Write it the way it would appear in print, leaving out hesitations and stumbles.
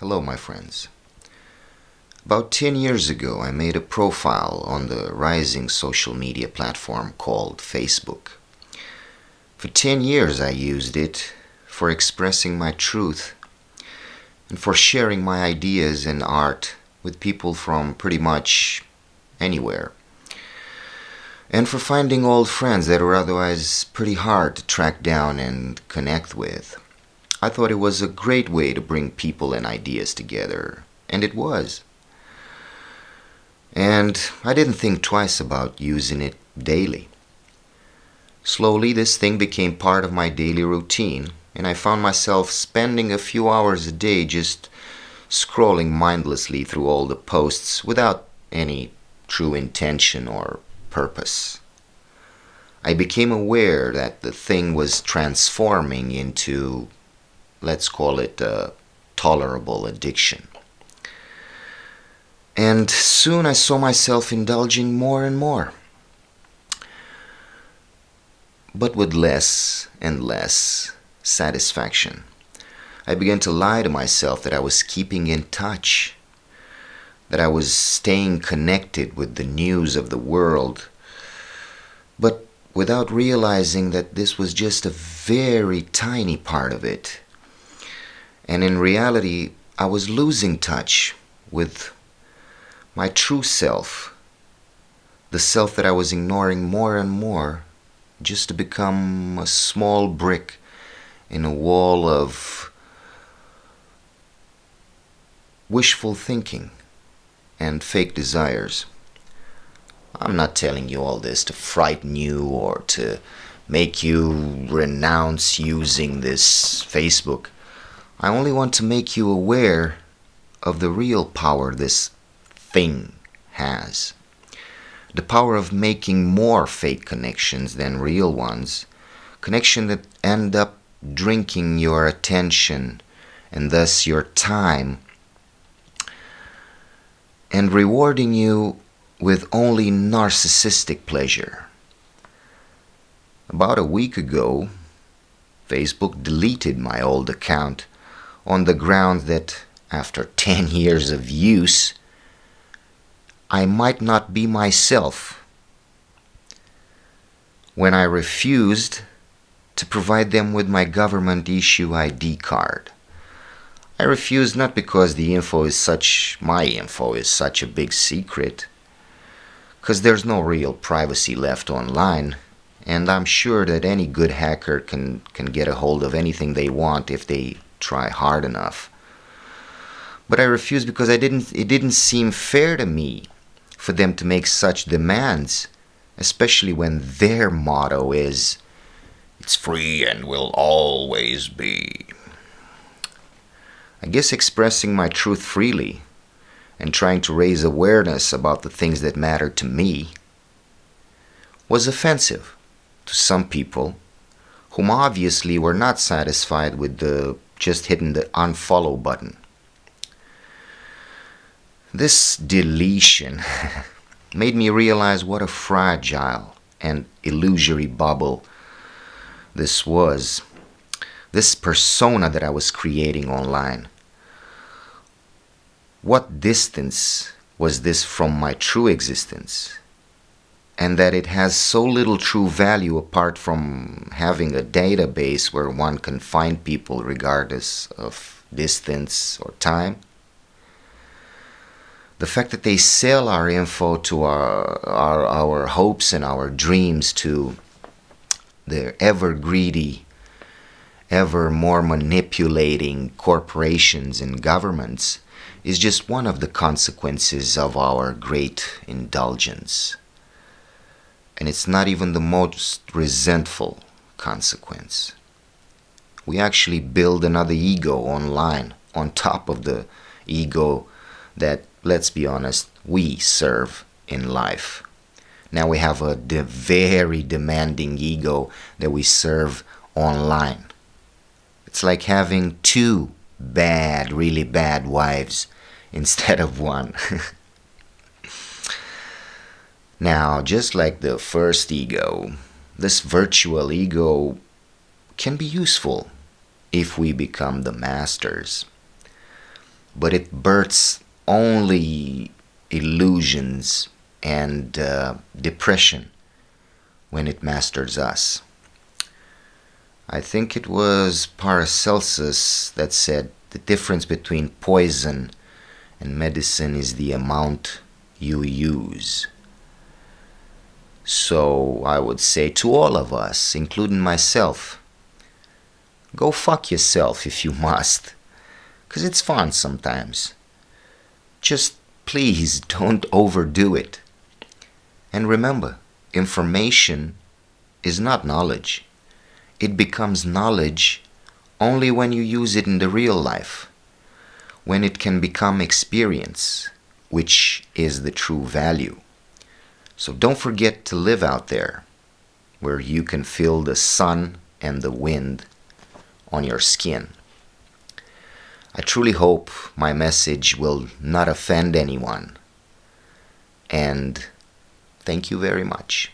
Hello, my friends. About 10 years ago, I made a profile on the rising social media platform called Facebook. For 10 years, I used it for expressing my truth and for sharing my ideas and art with people from pretty much anywhere, and for finding old friends that were otherwise pretty hard to track down and connect with. I thought it was a great way to bring people and ideas together, and it was. And I didn't think twice about using it daily. Slowly, this thing became part of my daily routine, and I found myself spending a few hours a day just scrolling mindlessly through all the posts without any true intention or purpose. I became aware that the thing was transforming into, let's call it, a tolerable addiction. And soon I saw myself indulging more and more, but with less and less satisfaction. I began to lie to myself that I was keeping in touch, that I was staying connected with the news of the world, but without realizing that this was just a very tiny part of it. And in reality, I was losing touch with my true self, the self that I was ignoring more and more just to become a small brick in a wall of wishful thinking and fake desires. I'm not telling you all this to frighten you or to make you renounce using this Facebook. I only want to make you aware of the real power this thing has. The power of making more fake connections than real ones. Connections that end up drinking your attention and thus your time and rewarding you with only narcissistic pleasure. About a week ago, Facebook deleted my old account on the ground that after 10 years of use, I might not be myself when I refused to provide them with my government issue ID card. I refused not because my info is such a big secret, because there's no real privacy left online, and I'm sure that any good hacker can get a hold of anything they want if they try hard enough. But I refused because it didn't seem fair to me for them to make such demands, especially when their motto is, "It's free and will always be." I guess expressing my truth freely and trying to raise awareness about the things that matter to me was offensive to some people whom obviously were not satisfied with just hitting the unfollow button. This deletion made me realize what a fragile and illusory bubble this was. This persona that I was creating online. What distance was this from my true existence? And that it has so little true value apart from having a database where one can find people regardless of distance or time. The fact that they sell our info to our hopes and our dreams to the ever greedy, ever more manipulating corporations and governments is just one of the consequences of our great indulgence. And it's not even the most resentful consequence. We actually build another ego online on top of the ego that, let's be honest, we serve in life. Now we have a very demanding ego that we serve online. It's like having two really bad wives instead of one. Now, just like the first ego, this virtual ego can be useful if we become the masters. but it births only illusions and depression when it masters us. I think it was Paracelsus that said the difference between poison and medicine is the amount you use. So I would say to all of us, including myself, go fuck yourself if you must, 'cause it's fun sometimes. Just please don't overdo it. And remember, information is not knowledge. It becomes knowledge only when you use it in the real life, when it can become experience, which is the true value. So don't forget to live out there, where you can feel the sun and the wind on your skin. I truly hope my message will not offend anyone. And thank you very much.